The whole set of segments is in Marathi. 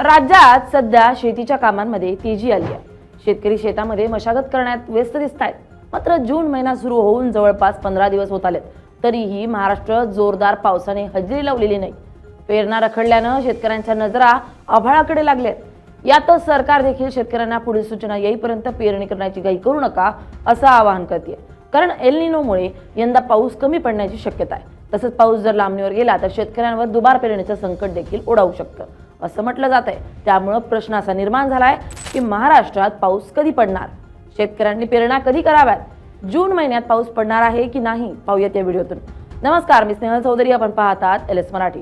राज्यात सध्या शेतीच्या कामांमध्ये तेजी आली आहे। शेतकरी शेतामध्ये मशागत करण्यात व्यस्त दिसतायत। मात्र जून महिना सुरू होऊन जवळपास 15 दिवस होत आलेत, तरीही महाराष्ट्र जोरदार पावसाने हजेरी लावलेली नाही। पेरणा रखडल्यानं शेतकऱ्यांच्या नजरा आभाळाकडे लागल्यात। यातच सरकार देखील शेतकऱ्यांना पुढील सूचना येईपर्यंत पेरणी करण्याची घाई करू नका असं आवाहन करते, कारण एल निनोमुळे यंदा पाऊस कमी पडण्याची शक्यता आहे। तसंच पाऊस जर लांबणीवर गेला तर शेतकऱ्यांवर दुबार पेरणीचं संकट देखील ओढावू शकतं असं म्हटलं जात आहे। त्यामुळे प्रश्न असा निर्माण झालाय की महाराष्ट्रात पाऊस कधी पडणार, शेतकऱ्यांनी पेरणा कधी कराव्यात, जून महिन्यात पाऊस पडणार आहे की नाही, पाहूयात या व्हिडिओतून। नमस्कार, मी स्नेहल चौधरी, आपण पाहतात LS मराठी।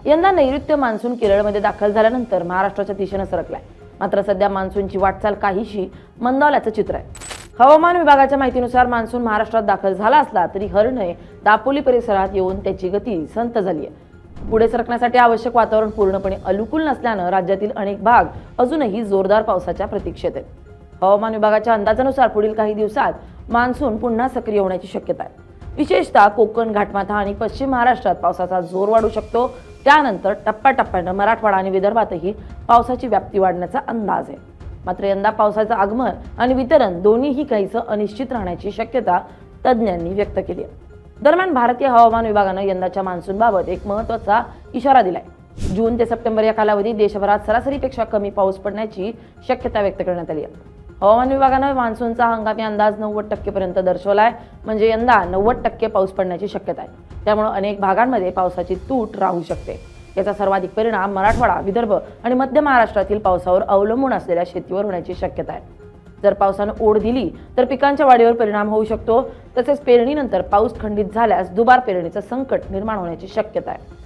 यंदा नैऋत्य मान्सून केरळमध्ये दाखल झाल्यानंतर महाराष्ट्राच्या दिशेने सरकलाय। मात्र सध्या मान्सूनची वाटचाल काहीशी मंदावल्याचं चित्र आहे। हवामान विभागाच्या माहितीनुसार मान्सून महाराष्ट्रात दाखल झाला असला तरी हर्णे दापोली परिसरात येऊन त्याची गती संत झाली आहे। पुढे सरकण्यासाठी आवश्यक वातावरण पूर्णपणे अनुकूल नसल्यानं राज्यातील अनेक भाग अजूनही जोरदार पावसाच्या प्रतीक्षेत आहेत। हवामान विभागाच्या अंदाजानुसार पुढील काही दिवसात मान्सून पुन्हा सक्रिय होण्याची शक्यता आहे। विशेषतः कोकण, घाटमाथा आणि पश्चिम महाराष्ट्रात पावसाचा जोर वाढू शकतो। त्यानंतर टप्प्याटप्प्याने मराठवाडा आणि विदर्भातही पावसाची व्याप्ती वाढण्याचा अंदाज आहे। मात्र यंदा पावसाचं आगमन आणि वितरण दोन्हीही काहीसं अनिश्चित राहण्याची शक्यता तज्ज्ञांनी व्यक्त केली आहे। दरम्यान भारतीय हवामान विभागानं यंदाच्या मान्सूनबाबत एक महत्त्वाचा इशारा दिलाय। जून ते सप्टेंबर या कालावधीत देशभरात सरासरीपेक्षा कमी पाऊस पडण्याची शक्यता व्यक्त करण्यात आली आहे। हवामान विभागानं मान्सूनचा हंगामी अंदाज 90% पर्यंत दर्शवलाय, म्हणजे यंदा 90% पाऊस पडण्याची शक्यता आहे। त्यामुळे अनेक भागांमध्ये पावसाची तूट राहू शकते। याचा सर्वाधिक परिणाम मराठवाडा, विदर्भ आणि मध्य महाराष्ट्रातील पावसावर अवलंबून असलेल्या शेतीवर होण्याची शक्यता आहे। जर पावसानं ओढ दिली तर पिकांच्या वाढीवर परिणाम होऊ शकतो। तसेच पेरणीनंतर पाऊस खंडित झाल्यास दुबार पेरणीचं संकट निर्माण होण्याची शक्यता आहे।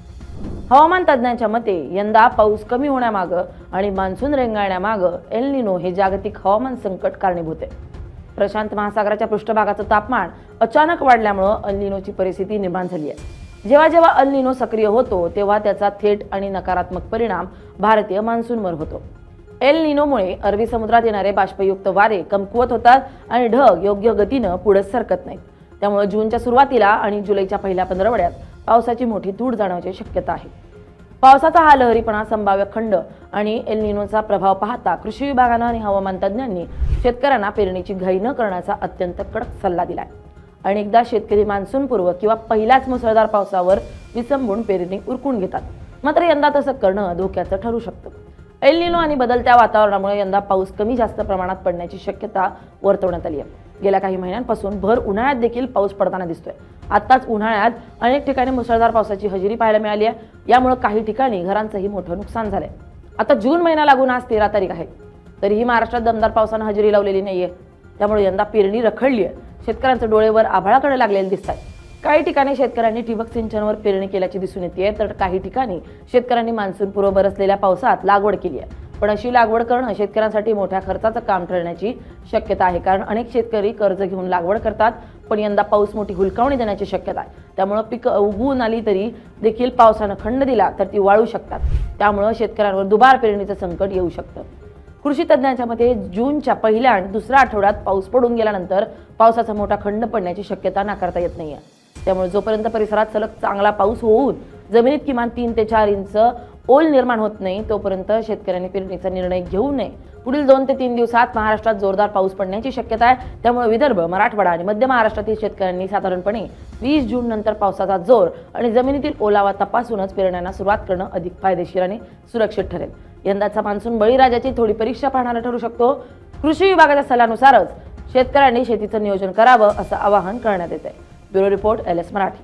हवामान तज्ज्ञांच्या मते यंदा पाऊस कमी होण्यामागं आणि मान्सून रेंगाळण्यामागं एल निनो हे जागतिक हवामान संकट कारणीभूत आहे। प्रशांत महासागराच्या पृष्ठभागाचं तापमान अचानक वाढल्यामुळे एल निनोची परिस्थिती निर्माण झाली आहे। जेव्हा जेव्हा एल निनो सक्रिय होतो तेव्हा त्याचा थेट आणि नकारात्मक परिणाम भारतीय मान्सूनवर होतो। एल निनोमुळे अरबी समुद्रात येणारे बाष्पयुक्त वारे कमकुवत होतात आणि ढग योग्य गतीनं पुढे सरकत नाहीत। त्यामुळे जूनच्या सुरुवातीला आणि जुलैच्या पहिल्या 15 आठवड्यात पावसाची मोठी तूट जाणवण्याची शक्यता आहे। पावसाचा हा लहरीपणा, संभाव्य खंड आणि एल निनोचा प्रभाव पाहता कृषी विभागानं आणि हवामान तज्ज्ञांनी शेतकऱ्यांना पेरणीची घाई न करण्याचा अत्यंत कडक सल्ला दिलाय। अनेकदा शेतकरी मान्सूनपूर्व किंवा पहिल्याच मुसळधार पावसावर विसंबून पेरणी उरकून घेतात। मात्र यंदा तसं करणं धोक्याचं ठरू शकतं। एल निनो आणि बदलत्या वातावरणामुळे यंदा पाऊस कमी जास्त प्रमाणात पडण्याची शक्यता वर्तवण्यात आली आहे। गेल्या काही महिन्यांपासून भर उन्हाळ्यात देखील पाऊस पडताना दिसतोय। आताच उन्हाळ्यात अनेक ठिकाणी मुसळधार पावसाची हजेरी पाहायला मिळाली आहे। यामुळे काही ठिकाणी घरांचंही मोठं नुकसान झालंय। आता जून महिना लागून आज 13 तारीख आहे, तरीही महाराष्ट्रात दमदार पावसानं हजेरी लावलेली नाहीये। त्यामुळे यंदा पेरणी रखडली आहे। शेतकऱ्यांचे डोळेवर आभाळाकडे लागलेले दिसतात। काही ठिकाणी शेतकऱ्यांनी ठिबक सिंचनावर पेरणी केल्याची दिसून येते, तर काही ठिकाणी शेतकऱ्यांनी मान्सूनपूर्व बरसलेल्या पावसात लागवड केली आहे। पण अशी लागवड करणं शेतकऱ्यांसाठी मोठ्या खर्चाचं काम ठरण्याची शक्यता आहे, कारण अनेक शेतकरी कर्ज घेऊन लागवड करतात। पण यंदा पाऊस मोठी हुलकावणी देण्याची शक्यता आहे। त्यामुळे पीक उगवून आली तरी देखील पावसानं खंड दिला तर ती वाळू शकतात। त्यामुळे शेतकऱ्यांवर दुबार पेरणीचं संकट येऊ शकतं। कृषी तज्ज्ञांच्या मते जूनच्या पहिल्या आणि दुसऱ्या आठवड्यात पाऊस पडून गेल्यानंतर पावसाचा मोठा खंड पडण्याची शक्यता नाकारता येत नाहीये। त्यामुळे जोपर्यंत परिसरात सलग चांगला पाऊस होऊन जमिनीत किमान 3 ते 4 इंच ओल निर्माण होत नाही तोपर्यंत शेतकऱ्यांनी पेरणीचा निर्णय घेऊ नये। पुढील 2 ते 3 दिवसात महाराष्ट्रात जोरदार पाऊस पडण्याची शक्यता आहे। त्यामुळे विदर्भ, मराठवाडा आणि मध्य महाराष्ट्रातील शेतकऱ्यांनी साधारणपणे 20 जून नंतर पावसाचा जोर आणि जमिनीतील ओलावा तपासूनच पेरण्यांना सुरुवात करणं अधिक फायदेशीर आणि सुरक्षित ठरेल। यंदाचा मान्सून बळीराजाची थोडी परीक्षा पाहणारा ठरू शकतो। कृषी विभागाच्या सल्ल्यानुसारच शेतकऱ्यांनी शेतीचं नियोजन करावं असं आवाहन करण्यात येत आहे। Bureau report LS Marathi.